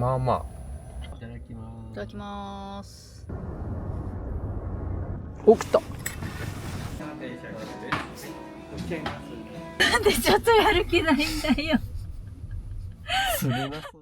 まあまあ。いただきます。いただきます。お、食った。なんでちょっとやる気ないんだよ。釣れなそう。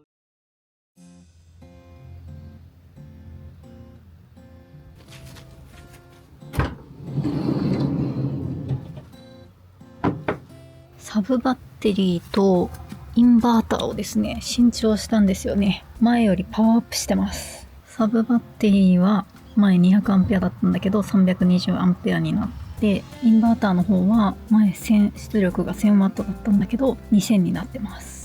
サブバッテリーとインバーターをですね、新調したんですよね。前よりパワーアップしてます。サブバッテリーは前200アンペアだったんだけど320アンペアになって、インバーターの方は前出力が1000ワットだったんだけど2000になってます。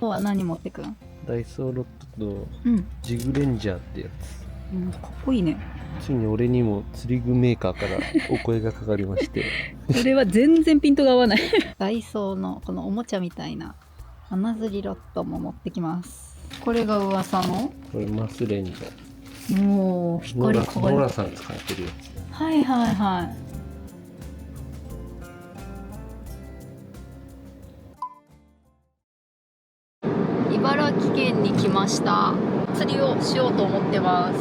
今日は何持ってくん？ダイソーロッドとジグレンジャーってやつ。かっこいいね。ついに俺にも釣り具メーカーからお声がかかりまして。これは全然ピントが合わない。ダイソーのこのおもちゃみたいな穴釣りロッドも持ってきます。これが噂の？これマスレンジャー。もう光り輝く。ノラさん使ってるやつ。はいはいはい。茨城県に来ました。釣りをしようと思ってます。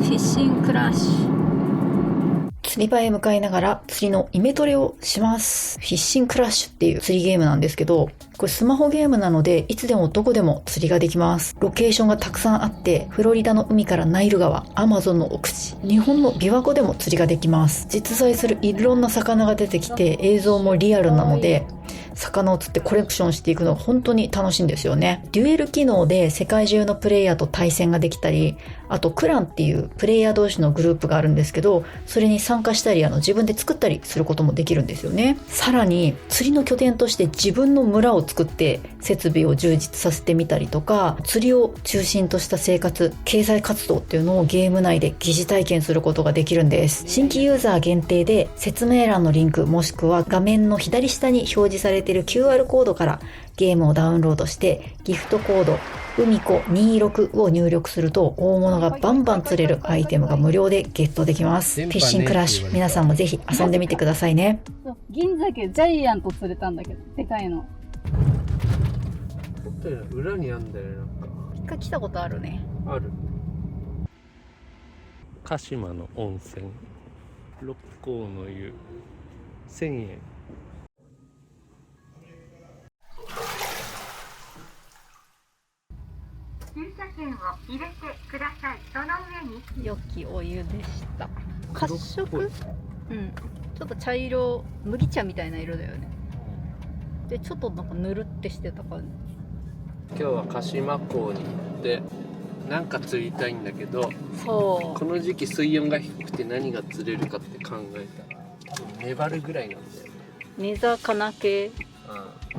フィッシングクラッシュ。釣り場へ向かいながら釣りのイメトレをします。フィッシングクラッシュっていう釣りゲームなんですけど、これスマホゲームなのでいつでもどこでも釣りができます。ロケーションがたくさんあって、フロリダの海からナイル川、アマゾンの奥地、日本の琵琶湖でも釣りができます。実在するいろんな魚が出てきて、映像もリアルなので魚を釣ってコレクションしていくのが本当に楽しいんですよね。デュエル機能で世界中のプレイヤーと対戦ができたり、あとクランっていうプレイヤー同士のグループがあるんですけど、それに参加したり自分で作ったりすることもできるんですよね。さらに釣りの拠点として自分の村を作って設備を充実させてみたりとか、釣りを中心とした生活、経済活動っていうのをゲーム内で疑似体験することができるんです。新規ユーザー限定で説明欄のリンクもしくは画面の左下に表示されている QR コードからゲームをダウンロードして、ギフトコード海子26を入力すると大物がバンバン釣れるアイテムが無料でゲットできます。フィッシングクラッシュ、皆さんもぜひ遊んでみてくださいね。銀鮭ジャイアント釣れたんだけど、でかいの。裏にあんだよ。なんか一回来たことあるね。ある。鹿島の温泉、六甲の湯、1000円。駐車券を入れてください。その上に良きお湯でした。褐色？ちょっと茶色、麦茶みたいな色だよね。で、ちょっとなんかぬるってしてた感じ。今日は鹿島港に行ってなんか釣りたいんだけど、そう。この時期水温が低くて何が釣れるかって考えたらメバルぐらいなんだよね。ネザカナ系。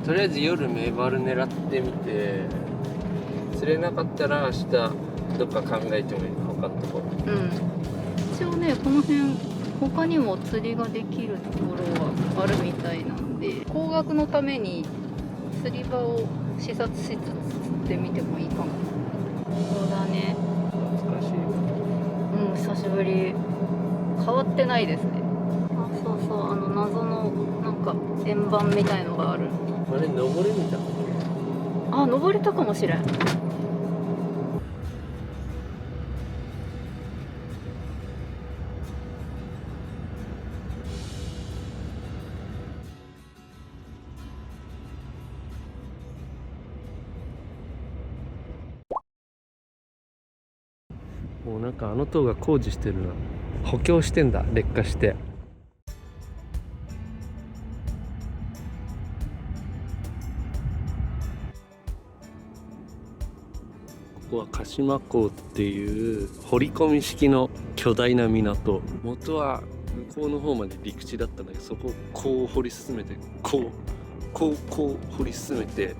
とりあえず夜メバル狙ってみて、釣れなかったら明日どっか考えてもいい。他のところ。一応ね、この辺他にも釣りができるところはあるみたいなんで、高額のために釣り場を視察しつつ釣ってみてもいいかも。そうだね。懐かしい。久しぶり。変わってないですね。あ、そうそう、謎のなんか円盤みたいのがある。あれ登れみたいな。あ、登れたかもしれん。もうなんか塔が工事してるな。補強してんだ、劣化して。ここは鹿島港っていう掘り込み式の巨大な港。元は向こうの方まで陸地だったんだけど、そこをこう掘り進めて、こう掘り進めて、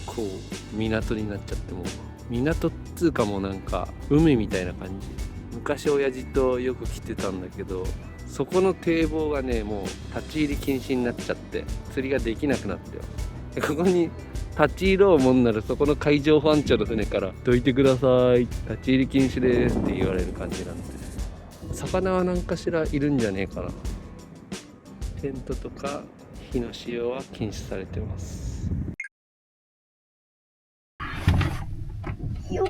こう港になっちゃって、もう港っつうかもなんか海みたいな感じ。昔親父とよく来てたんだけど、そこの堤防がねもう立ち入り禁止になっちゃって釣りができなくなってよ。でここに立ち入ろうもんならそこの海上保安庁の船から「どいてください、立ち入り禁止です」って言われる感じなんで、魚は何かしらいるんじゃねえかな。テントとか火の使用は禁止されてます。よっ。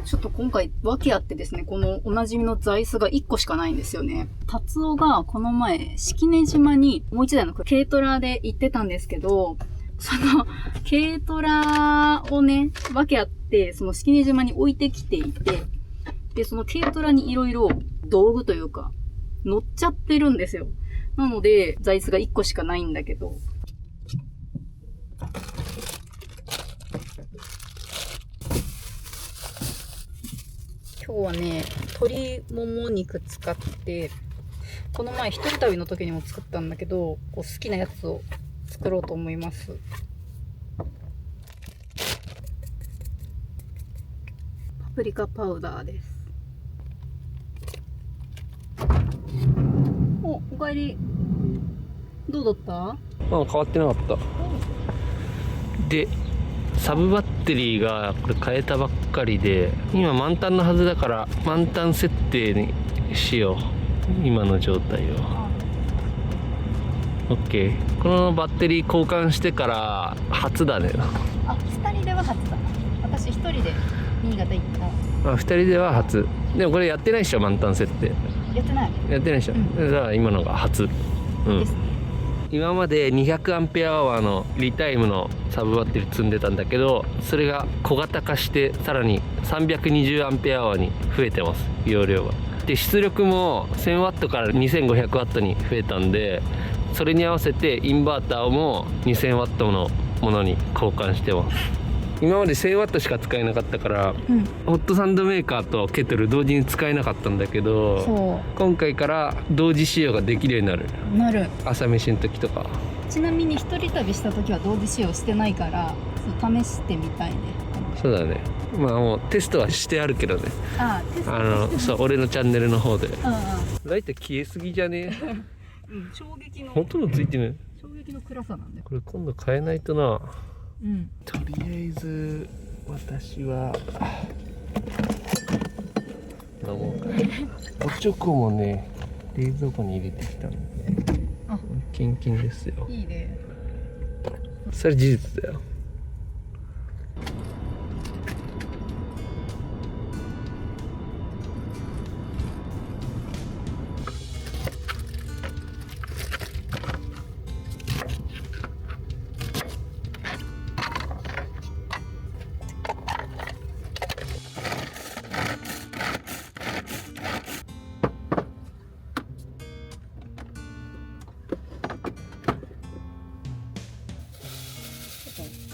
ちょっと今回訳あってですね、このおなじみの座椅子が1個しかないんですよね。達夫がこの前、式根島にもう一台の軽トラで行ってたんですけど、その軽トラをね、訳あって、その式根島に置いてきていて、で、その軽トラにいろいろ道具というか、乗っちゃってるんですよ。なので、座椅子が1個しかないんだけど、今日はね、鶏もも肉使って、この前一人旅の時にも作ったんだけど、こう好きなやつを作ろうと思います。パプリカパウダーです。おかえり。どうだった？変わってなかった。でサブバッテリーがこれ変えたばっかりで、今満タンのはずだから満タン設定にしよう。今の状態を OK。 このバッテリー交換してから初だね。あ、2人では初だ。私1人で新潟行った。2人では初。でもこれやってないでしょ、満タン設定。やってない。やってないでしょ、だから今のが初。ですね。今まで200アンペアアワーのリタイムのサブバッテリー積んでたんだけど、それが小型化してさらに320アンペアアワーに増えてます、容量が。で出力も 1000W から 2500W に増えたんで、それに合わせてインバーターも 2000W のものに交換してます。今まで 1000W しか使えなかったから、ホットサンドメーカーとケトル同時に使えなかったんだけど、そう今回から同時使用ができるようになる。なる。朝飯の時とか。ちなみに一人旅した時は同時使用してないから、試してみたいね。そうだね。まあもうテストはしてあるけどね。ああ、テストそう俺のチャンネルの方で。うんうん。ライト消えすぎじゃねえ。うん、衝撃のほとんどついてる。衝撃の暗さなんだよ。これ今度変えないとな。うん。とりあえず私は飲もうか。おチョコもね冷蔵庫に入れてきたの。あ、キンキンですよ。いいね。それ事実だよ。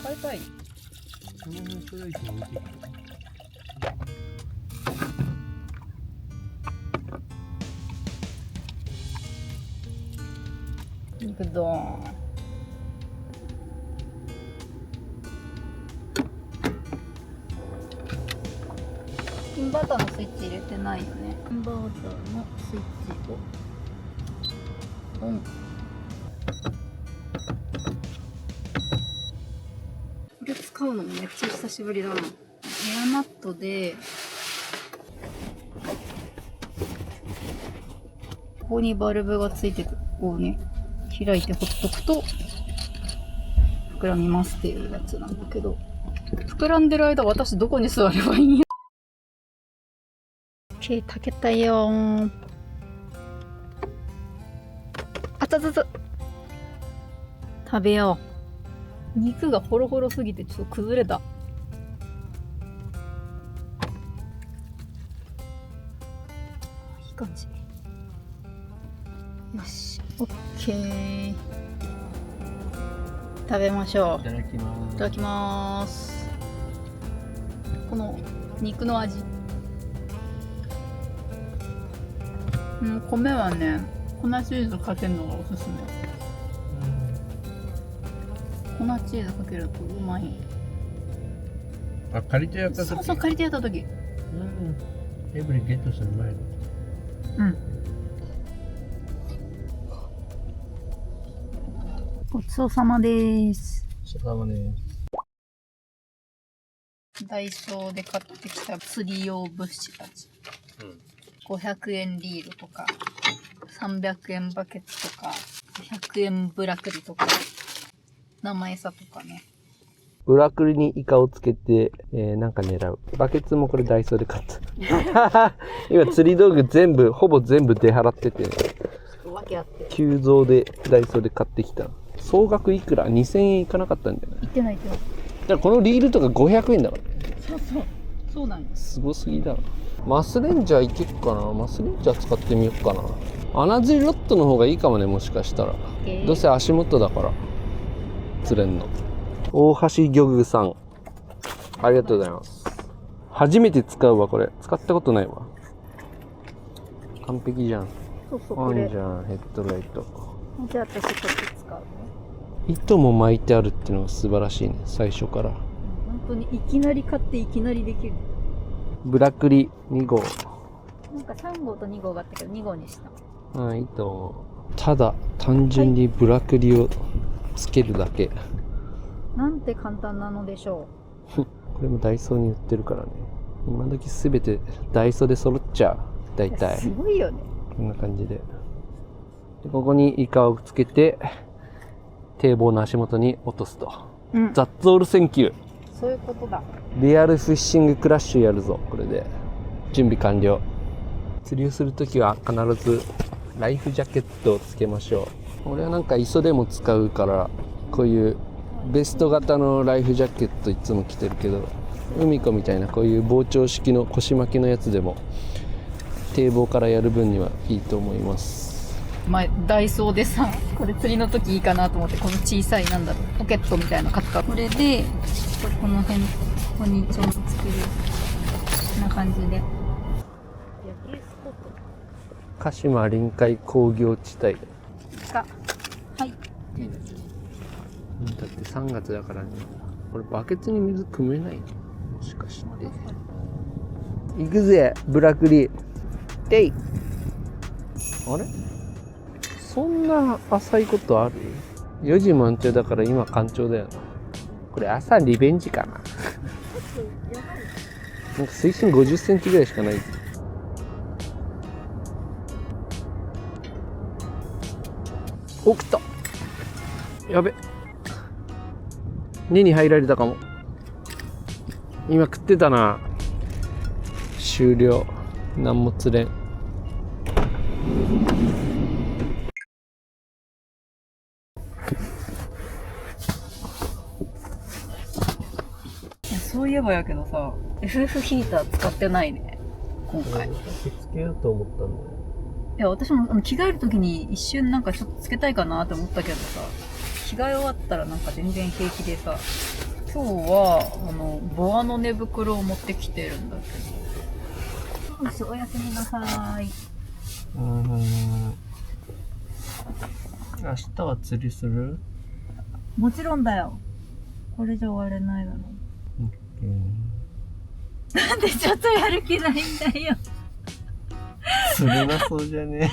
変えたい。肉ドーン。インバーターのスイッチ入れてないよね。インバーターのスイッチをオン。これ使うのもめっちゃ久しぶりだな。エアマットでここにバルブがついてて、ここをね開いてほっとくと膨らみますっていうやつなんだけど、膨らんでる間私どこに座ればいいんや。OK、炊けたよー。あつつつ。食べよう。肉がホロホロすぎてちょっと崩れた。いい感じ。よし、オッケー。食べましょう。いただきます。いただきます。この肉の味。米はね、粉チーズかけるのがおすすめ。粉チーズかけるとうまい。あ、借りてやった時。そうそう、借りてやった時。エブリゲットする前の。ごちそうさまです。ごちそうさまです。ダイソーで買ってきた釣り用物資たち。500円リールとか、300円バケツとか、100円ブラクリとか、生餌とかね。ブラクリにイカをつけて、なんか狙う。バケツもこれダイソーで買った。今釣り道具ほぼ全部出払ってて、わけあって。急増でダイソーで買ってきた。総額いくら ?2000 円いかなかったんだよね。いってないけど。だからこのリールとか500円だから。そうなんです。すごすぎだ。マスレンジャーいけっかな。マスレンジャー使ってみようかな。穴釣りロッドの方がいいかもね、もしかしたら。どうせ足元だから釣れんの。大橋漁具さん、ありがとうございます。初めて使うわ。これ使ったことないわ。完璧じゃん。そうそう、これ。あんじゃん、ヘッドライト。じゃあ私こっち使うね。糸も巻いてあるっていうのが素晴らしいね、最初から。本当にいきなり買っていきなりできる。ブラクリ2号。なんか3号と2号があったけど2号にした。いいと思う。ただ単純にブラクリをつけるだけ。なんて簡単なのでしょこれもダイソーに売ってるからね。今時すべてダイソーで揃っちゃう。大体すごいよね。こんな感じで。ここにイカをつけて堤防の足元に落とすと。ザッツオールセンキュー。そういうことだ。リアルフィッシングクラッシュやるぞ。これで準備完了。釣りをするときは必ずライフジャケットをつけましょう。俺はなんか磯でも使うからこういうベスト型のライフジャケットいつも着てるけど、海子みたいなこういう膨張式の腰巻きのやつでも堤防からやる分にはいいと思います。前ダイソーでさ、これ釣りの時いいかなと思って、この小さいなんだろうポケットみたいなの買った。これでこの辺ここにちょうどつけるこんな感じで。野球スポット鹿島臨海工業地帯か。はい。いいね。だって3月だからね。これバケツに水汲めないの？もしかして。行くぜ、ブラクリ。てい。あれ？そんな浅いことある？ 4 時満潮だから今干潮だよな。これ朝リベンジかな。なんか水深50センチぐらいしかない。お、食った。やべ。根に入られたかも。今食ってたな。終了。何も釣れん。そういえばやけどさ、FF ヒーター使ってないね今回。つけようと思ったんだよ。いや、私も着替えるときに一瞬なんかちょっとつけたいかなって思ったけどさ、着替え終わったらなんか全然平気でさ、今日はボアの寝袋を持ってきてるんだけど。よし、おやすみなさーい。明日は釣りする？もちろんだよ。これじゃ終われないだろ。なんでちょっとやる気ないんだよ。釣れなそうじゃね。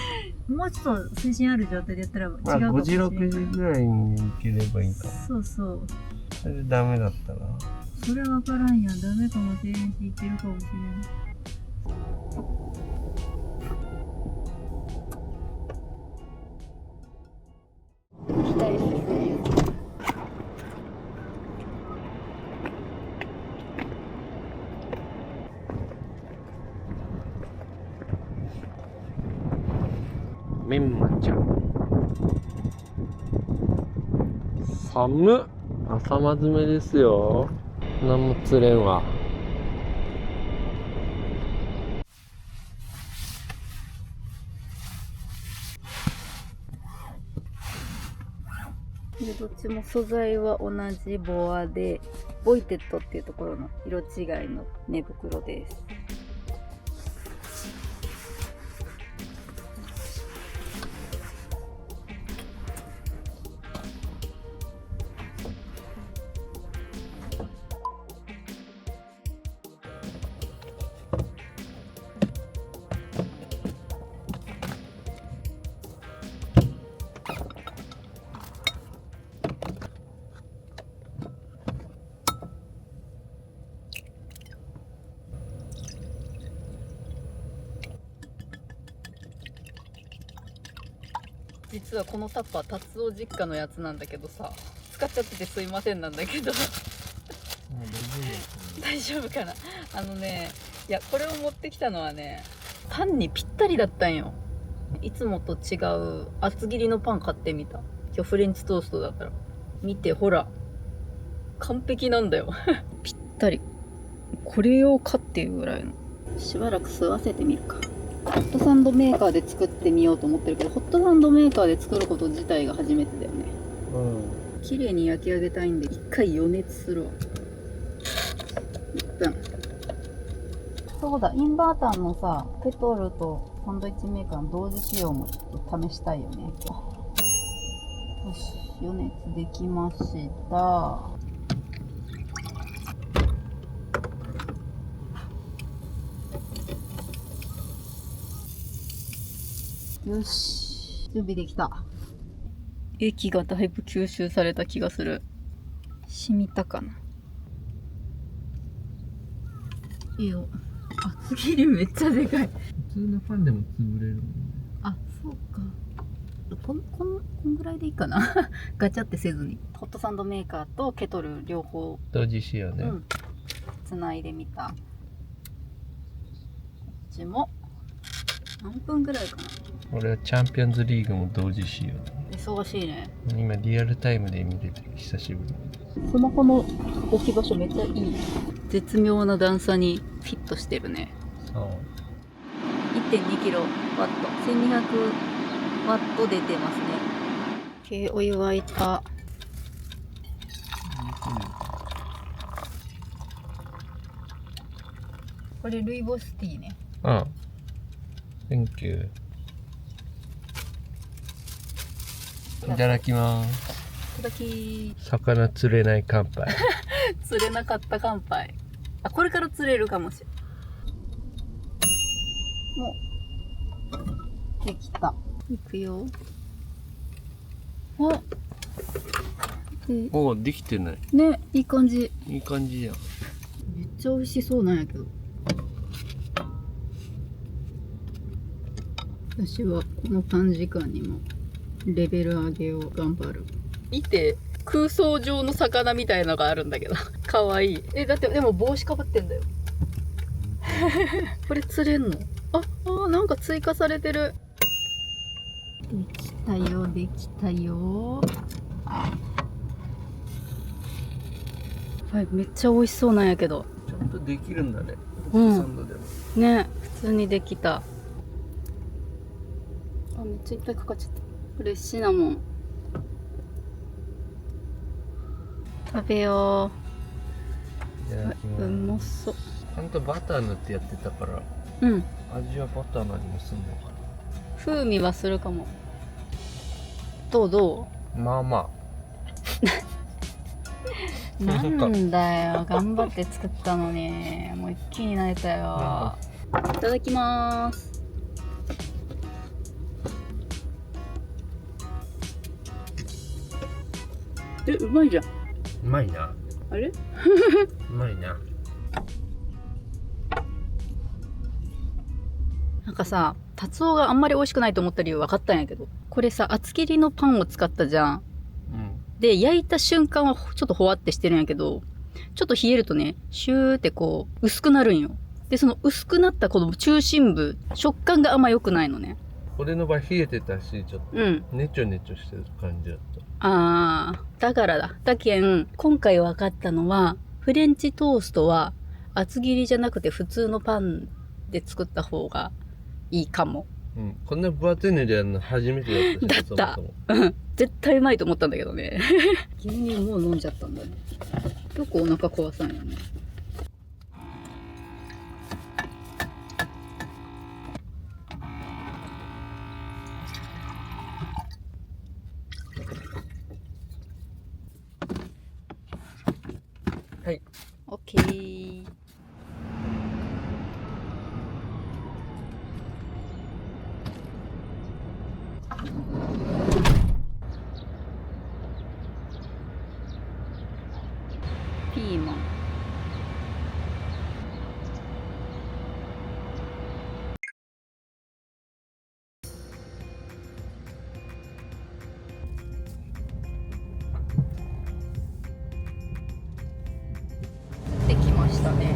もうちょっと精神ある状態でやったら違うかまあ5もしれない。時6時ぐらいに行ければいいかも。そうそう。それでダメだったらそれわからんやん。ダメかもしれんし、いけるかもしれん。行きたいですね。メンマちゃん。寒っ。朝まずめですよ。何も釣れんわ。でどっちも素材は同じボアで、ボイテッドっていうところの色違いの寝袋です。実はこのタッパー達夫実家のやつなんだけどさ、使っちゃっててすいませんなんだけど大丈夫かな。いやこれを持ってきたのはね、パンにぴったりだったんよ。いつもと違う厚切りのパン買ってみた。今日フレンチトーストだから見て、ほら完璧なんだよぴったり。これ用かっていうぐらいの。しばらく吸わせてみるか。ホットサンドメーカーで作ってみようと思ってるけど、ホットサンドメーカーで作ること自体が初めてだよね。綺麗に焼き上げたいんで一回予熱するわ。1分。そうだ、インバーターのさ、ケトルとサンドイッチメーカーの同時使用もちょっと試したいよね。よし、予熱できました。よし、準備できた。液がだいぶ吸収された気がする。染みたかな。いいよ。厚切りめっちゃでかい。普通のパンでも潰れるもんね。あ、そうか。こんぐらいでいいかなガチャってせずに。ホットサンドメーカーとケトル両方同時使用ね。つないでみた。こっちも何分ぐらいかな。俺はチャンピオンズリーグも同時使用。忙しいね。今リアルタイムで見れてる、久しぶりに。スマホの置き場所めっちゃいい。絶妙な段差にフィットしてるね。そう。1.2 キロワット、1200ワット出てますね。お湯沸いた。これルイボスティーね。うん。Thank you。いただきます。いただき。魚釣れない乾杯。釣れなかった乾杯。あ、これから釣れるかもしれない。もうできた。いくよ。あ、おお、できてない。ね、いい感じ。いい感じやん。めっちゃ美味しそうなんやけど。私はこの短時間にもレベル上げを頑張る。見て、空想上の魚みたいのがあるんだけどかわいい。だってでも帽子かぶってんだよこれ釣れんの？なんか追加されてる。できたよ、できたよ。はい、めっちゃ美味しそうなんやけど。ちゃんとできるんだね。うん。サンドでも。ね、普通にできた。めっちゃいっぱいかかっちゃった。これシナモン。食べよいただきます。うまそう。ちゃんとバター塗ってやってたから、うん。味はバターの味もするのか風味はするかも。どう？な。まあまあ。なんだよ、頑張って作ったのにもう一気に慣れたよ。いただきます。うまいじゃん。うまいな。あれうまいな。なんかさ、達夫があんまり美味しくないと思った理由分かったんやけど、これさ、厚切りのパンを使ったじゃん。で、焼いた瞬間はちょっとほわってしてるんやけど、ちょっと冷えるとね、シューってこう薄くなるんよ。で、その薄くなったこの中心部、食感があんま良くないのね。俺の場合冷えてたし、ちょっとねちょねちょしてる感じだった。だからだ。だけん、今回分かったのは、フレンチトーストは厚切りじゃなくて普通のパンで作った方がいいかも。こんな分厚いのでやるの初めてだったし。だった。そもそも絶対うまいと思ったんだけどね。牛乳もう飲んじゃったんだね。よくお腹壊さんよね。はい。オッケー。ピーマン。降ってきましたね。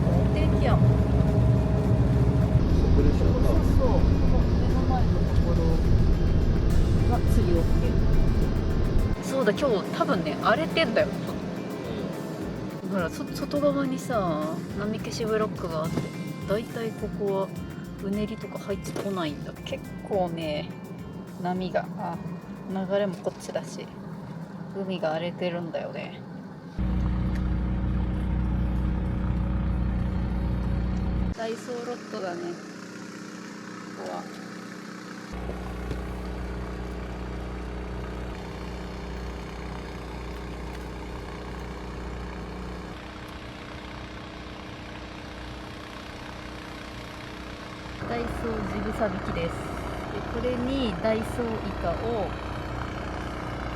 お天気やもん。そこでしょ。そうそう、この目の前のところが釣り OK。そうだ、今日多分ね荒れてんだよ。ほら外側にさ波消しブロックがあって、だいたいここはうねりとか入ってこないんだ。結構ね波が流れもこっちだし海が荒れてるんだよね。ダイソーロットだね、ここは。ダイソージグサ引きです。でこれにダイソーイカを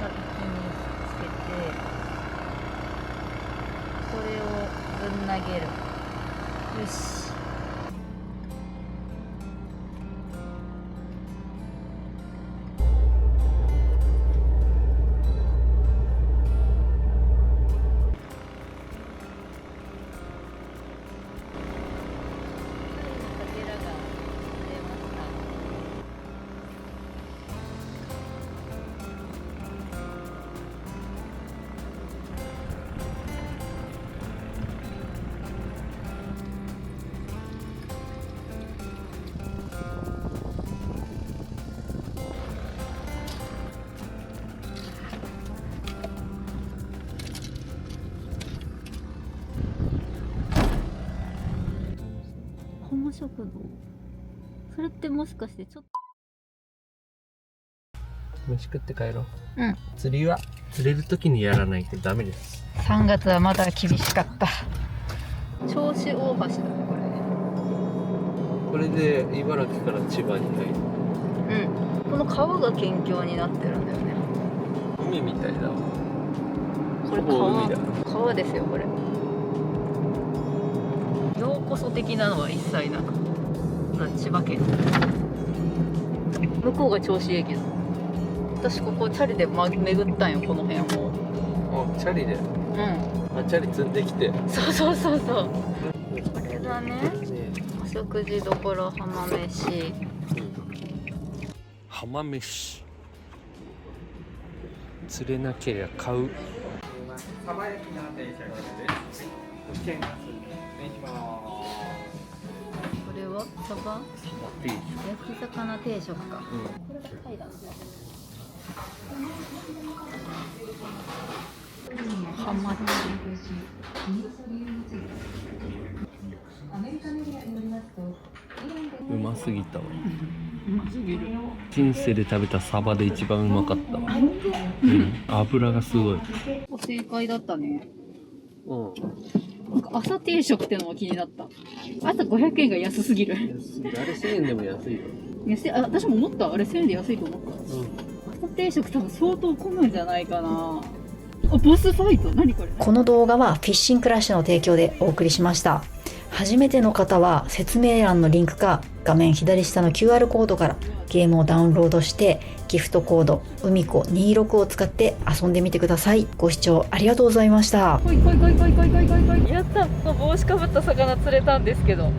引きにつけて、これをぶん投げる。よし。浜食堂、それってもしかしてちょっと飯食って帰ろう。うん、釣りは釣れる時にやらないとダメです。3月はまだ厳しかった。銚子大橋だねこれで茨城から千葉に入る。これ。この川が県境になってるんだよね。海みたいだわ。これほぼ海だ。川ですよこれ。ようこそ的なのは一切なく、千葉県。向こうが銚子駅だ。私ここチャリで、巡ったんよ、この辺を。チャリで。チャリ積んできて。そうそうそうそう。これだね。お食事どころ浜飯。浜飯。釣れなければ買う。これはサバ焼き魚定食か。これがタイだね。ハマチ。うますぎたわ。うますぎる。人生で食べたサバで一番うまかったわ。油がすごい。正解だったね。うん。なんか朝定食ってのも気になった。朝500円が安すぎる。あれ1000円でも安いよ。私も思った。あれ1000円で安いと思った。朝定食多分相当混むんじゃないかな。ボスファイト何これ。この動画はフィッシングクラッシュの提供でお送りしました。初めての方は説明欄のリンクか画面左下の QR コードからゲームをダウンロードしてギフトコード海子26を使って遊んでみてください。ご視聴ありがとうございました。やった。帽子かぶった魚釣れたんですけど。